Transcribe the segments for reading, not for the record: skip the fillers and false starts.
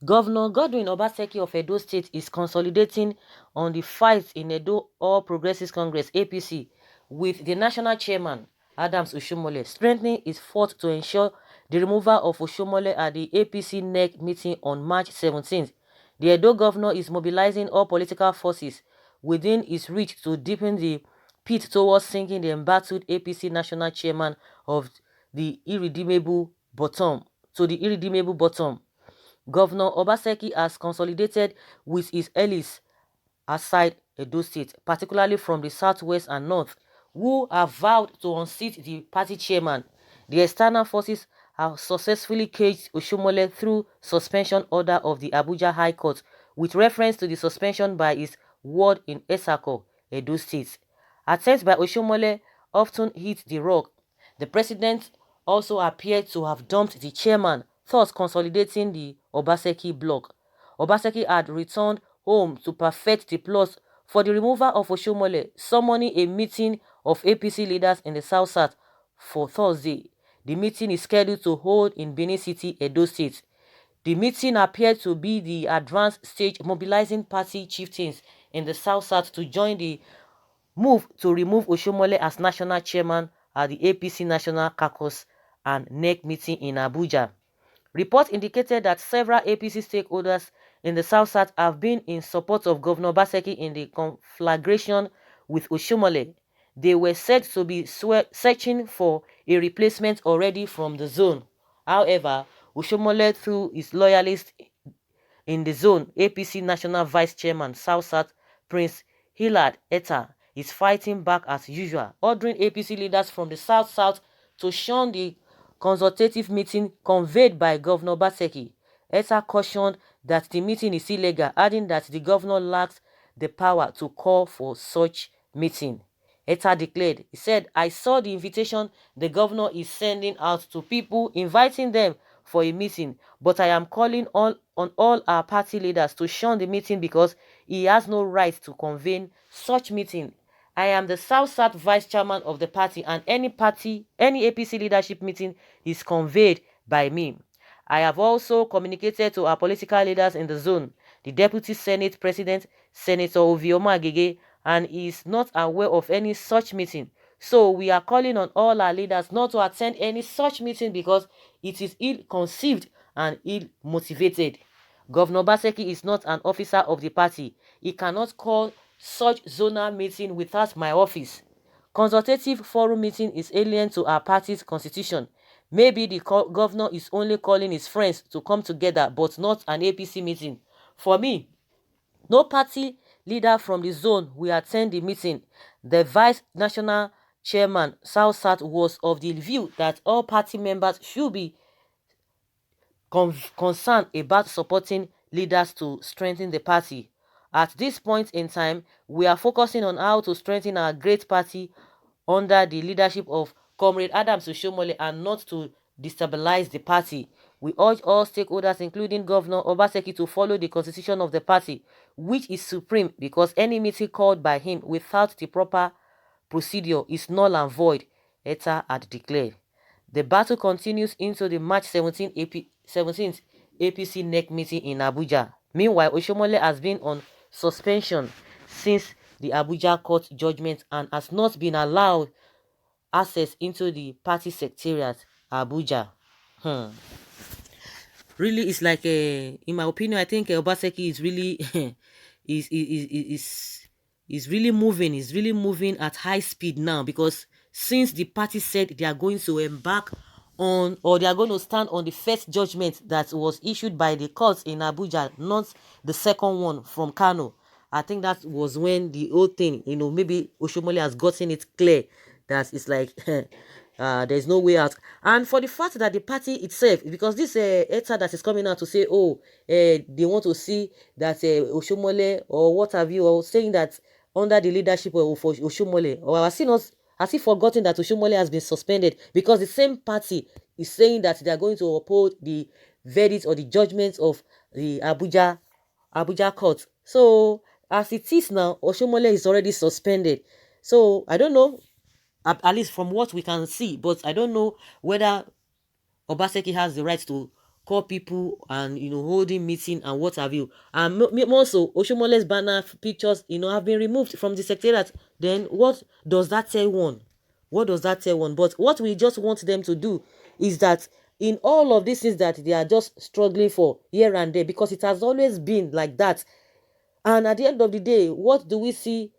Governor Godwin Obaseki of Edo State is consolidating on the fight in Edo All Progressives Congress (APC) with the national chairman Adams Oshiomole strengthening his effort to ensure the removal of Oshiomole at the APC NEC meeting on March 17th. The Edo governor is mobilizing all political forces within his reach to deepen the pit towards sinking the embattled APC national chairman of the irredeemable bottom to the irredeemable bottom. Governor Obaseki has consolidated with his allies outside Edo State, particularly from the southwest and north, who have vowed to unseat the party chairman. The external forces have successfully caged Oshiomole through suspension order of the Abuja High Court, with reference to the suspension by his ward in Esako, Edo State. Attempts by Oshiomole often hit the rock. The president also appeared to have dumped the chairman, thus consolidating the Obaseki bloc. Obaseki had returned home to perfect the plots for the removal of Oshiomole, summoning a meeting of APC leaders in the South for Thursday. The meeting is scheduled to hold in Benin City, Edo State. The meeting appeared to be the advanced stage mobilizing party chieftains in the South to join the move to remove Oshiomole as national chairman at the APC National Caucus and NEC meeting in Abuja. Reports indicated that several APC stakeholders in the South have been in support of Governor Obaseki in the conflagration with Oshiomole. They were said to be searching for a replacement already from the zone. However, Oshiomole, through his loyalists in the zone, APC National Vice Chairman South Prince Hilard Etta, is fighting back as usual, ordering APC leaders from the South to shun the consultative meeting conveyed by Governor Obaseki. Etta cautioned that the meeting is illegal, adding that the governor lacks the power to call for such meeting. Etta declared, he said, "I saw the invitation the governor is sending out to people, inviting them for a meeting, but I am calling on all our party leaders to shun the meeting because he has no right to convene such meeting. I am the South Vice Chairman of the party, and any APC leadership meeting is conveyed by me. I have also communicated to our political leaders in the zone, the Deputy Senate President, Senator Ovioma Agege, and he is not aware of any such meeting. So we are calling on all our leaders not to attend any such meeting because it is ill-conceived and ill-motivated. Governor Obaseki is not an officer of the party. He cannot call such zonal meeting without my office. Consultative forum meeting is alien to our party's constitution. Maybe the governor is only calling his friends to come together, but not an APC meeting. For me, no party leader from the zone will attend the meeting. The vice national chairman, South was of the view that all party members should be concerned about supporting leaders to strengthen the party. At this point in time, we are focusing on how to strengthen our great party under the leadership of Comrade Adams Oshiomole and not to destabilize the party. We urge all stakeholders, including Governor Obaseki, to follow the constitution of the party, which is supreme, because any meeting called by him without the proper procedure is null and void, Etta had declared. The battle continues into the March 17th APC NEC meeting in Abuja. Meanwhile, Oshiomole has been on suspension since the Abuja court judgment and has not been allowed access into the party secretariat, Abuja. Really, it's like in my opinion, I think Obaseki is really is really moving. Is really moving at high speed now, because since the party said they are going to embark on, or they are going to stand on the first judgment that was issued by the courts in Abuja, not the second one from Kano. I think that was when the whole thing, maybe Oshiomole has gotten it clear that it's like there's no way out. And for the fact that the party itself, because this ETA that is coming out to say, oh, they want to see that Oshiomole or what have you, or saying that under the leadership of Oshiomole, or has he forgotten that Oshiomole has been suspended, because the same party is saying that they are going to uphold the verdict or the judgment of the Abuja court. So as it is now, Oshiomole is already suspended. So I don't know, at least from what we can see, but I don't know whether Obaseki has the right to call people and holding meeting and what have you. And also Oshomole's banner pictures have been removed from the secretariat. Then what does that tell one? What does that tell one? But what we just want them to do is that in all of these things that they are just struggling for here and there, because it has always been like that. And at the end of the day, what do we see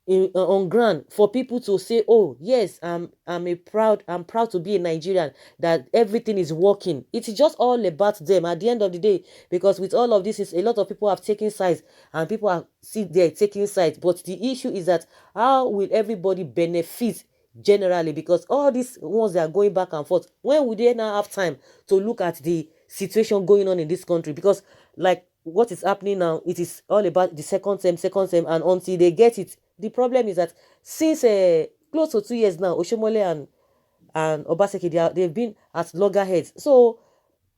on ground for people to say, oh yes, I'm proud to be a Nigerian, that everything is working? It is just all about them at the end of the day, because with all of this, is a lot of people have taken sides and people are sit there taking sides. But the issue is that how will everybody benefit generally? Because all these ones that are going back and forth, when will they now have time to look at the situation going on in this country? Because like what is happening now, it is all about the second term, and until they get it. The problem is that since close to 2 years now, Oshomole and Obaseki, they've been at loggerheads. So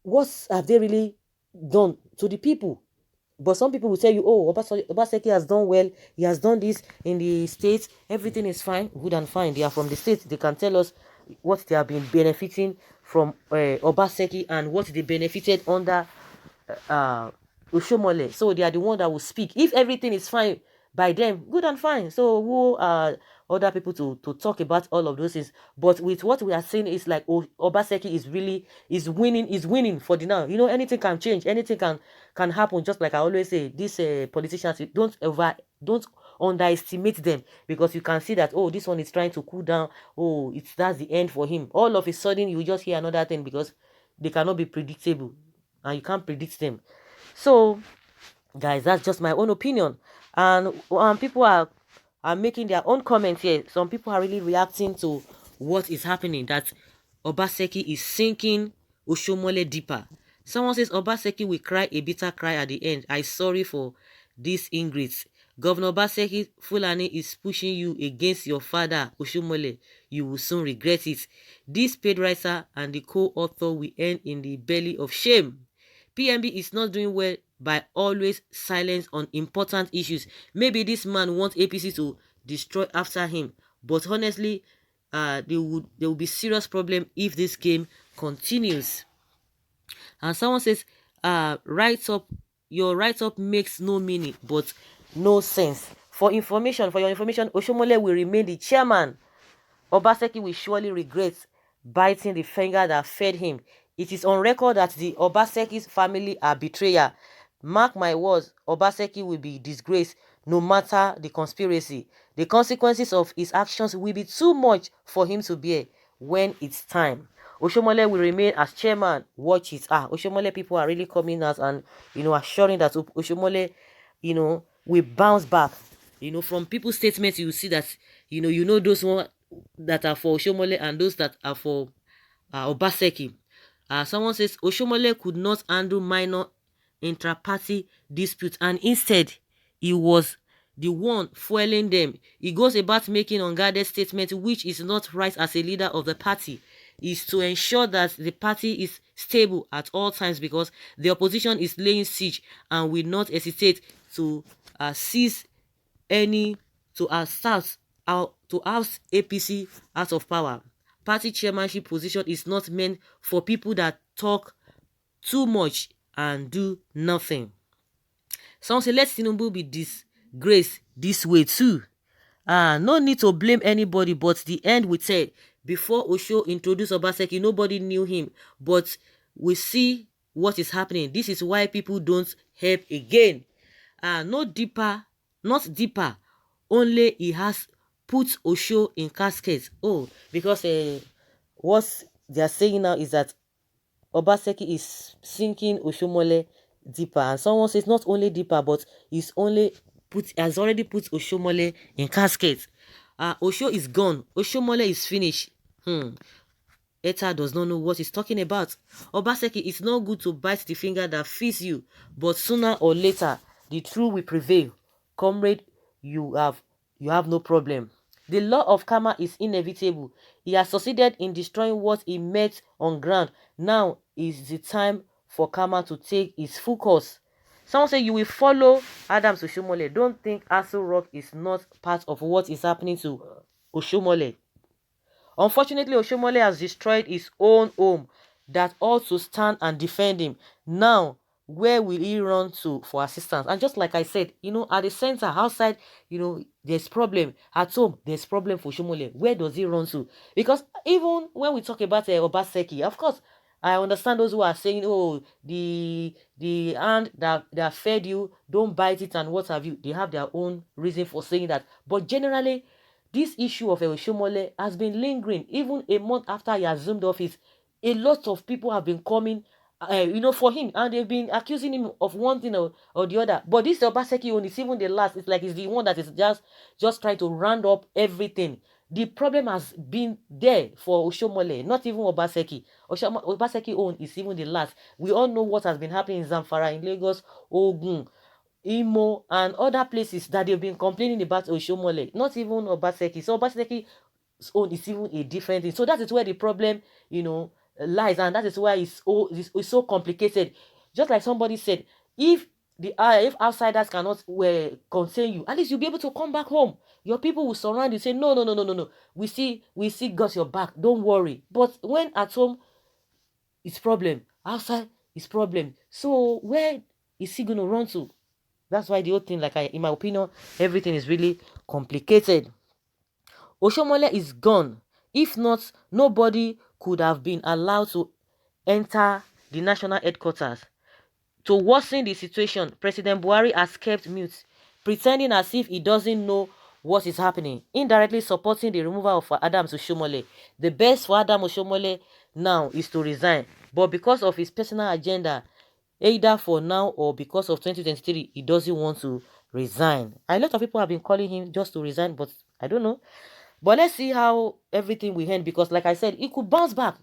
what have they really done to the people? But some people will tell you, oh, Obaseki has done well. He has done this in the States. Everything is fine, good and fine. They are from the States. They can tell us what they have been benefiting from Obaseki and what they benefited under Oshomole. So they are the one that will speak. If everything is fine by them, good and fine. So who are other people to talk about all of those things? But with what we are saying is like, Obaseki is winning for the now. Anything can change, anything can happen. Just like I always say, these politicians, don't underestimate them, because you can see that, oh, this one is trying to cool down, oh, that's the end for him. All of a sudden you just hear another thing, because they cannot be predictable and you can't predict them. So guys, that's just my own opinion, and people are making their own comments here. Some people are really reacting to what is happening, that Obaseki is sinking Oshomole deeper. Someone says Obaseki will cry a bitter cry at the end. I sorry for this ingrates. Governor Obaseki, Fulani is pushing you against your father Oshomole. You will soon regret it. This paid writer and the co-author will end in the belly of shame. PMB is not doing well by always silence on important issues. Maybe this man wants APC to destroy after him, but honestly, there will be serious problem if this game continues. And someone says, your write-up makes no meaning but no sense. For your information, Oshomole will remain the chairman. Obaseki will surely regret biting the finger that fed him. It is on record that the Obaseki's family are betrayer. Mark my words, Obaseki will be disgraced no matter the conspiracy. The consequences of his actions will be too much for him to bear when it's time. Oshomole will remain as chairman. Watch it. Oshomole people are really coming out and assuring that Oshomole will bounce back. From people's statements, you see that those one that are for Oshomole and those that are for Obaseki. Someone says Oshomole could not handle minor intra-party disputes, and instead he was the one fueling them. He goes about making unguarded statements, which is not right as a leader of the party. Is to ensure that the party is stable at all times, because the opposition is laying siege and will not hesitate to seize any to oust APC out of power. Party chairmanship position is not meant for people that talk too much and do nothing. Some say let Tinubu be disgraced this way too. No need to blame anybody, but the end we said. Before Osho introduced Obaseki, nobody knew him, but we see what is happening. This is why people don't help again. Not deeper, only he has put Osho in casket. Oh, because what they are saying now is that Obaseki is sinking Oshomole deeper, and someone says not only deeper, but has already put Oshomole in casket. Osho is gone. Oshomole is finished. Eta does not know what he's talking about. Obaseki, it's not good to bite the finger that feeds you, but sooner or later the truth will prevail. Comrade, you have no problem. The law of karma is inevitable. He has succeeded in destroying what he met on ground. Now is the time for karma to take its full course. Someone say you will follow Adams Oshomole. Don't think Aso Rock is not part of what is happening to Oshomole. Unfortunately, Oshomole has destroyed his own home. that ought to stand and defend him. Now, where will he run to for assistance? And just like I said, at the center, outside, there's problem. At home, there's problem for Oshiomole. Where does he run to? Because even when we talk about Obaseki, of course, I understand those who are saying, oh, the hand that fed you, don't bite it and what have you. They have their own reason for saying that. But generally, this issue of Oshiomole has been lingering. Even a month after he assumed office, a lot of people have been coming, for him, and they've been accusing him of one thing or the other. But this Obaseki one is even the last. It's like he's the one that is just trying to round up everything. The problem has been there for Oshiomole, not even Obaseki. Obaseki own is even the last. We all know what has been happening in Zamfara, in Lagos, Ogun, Imo, and other places that they've been complaining about Oshiomole, not even Obaseki. So Obaseki's own is even a different thing. So that is where the problem, lies, and that is why it's so complicated. Just like somebody said, if if outsiders cannot contain you, at least you'll be able to come back home. Your people will surround you, say, no, no, no, no, no, no. We see got your back. Don't worry. But when at home, it's problem. Outside, it's problem. So where is he going to run to? That's why the whole thing, in my opinion, everything is really complicated. Oshiomole is gone. If not, nobody could have been allowed to enter the national headquarters. To worsen the situation, President Buhari has kept mute, pretending as if he doesn't know what is happening, indirectly supporting the removal of Adams Oshiomole. The best for Adam Oshiomole now is to resign, but because of his personal agenda, either for now or because of 2023, he doesn't want to resign. A lot of people have been calling him just to resign, but I don't know. But let's see how everything will end, because like I said, it could bounce back.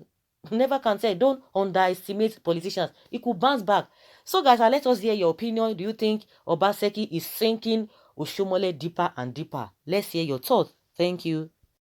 Never can say. Don't underestimate politicians. It could bounce back. So guys, let us hear your opinion. Do you think Obaseki is sinking Oshiomole deeper and deeper? Let's hear your thoughts. Thank you.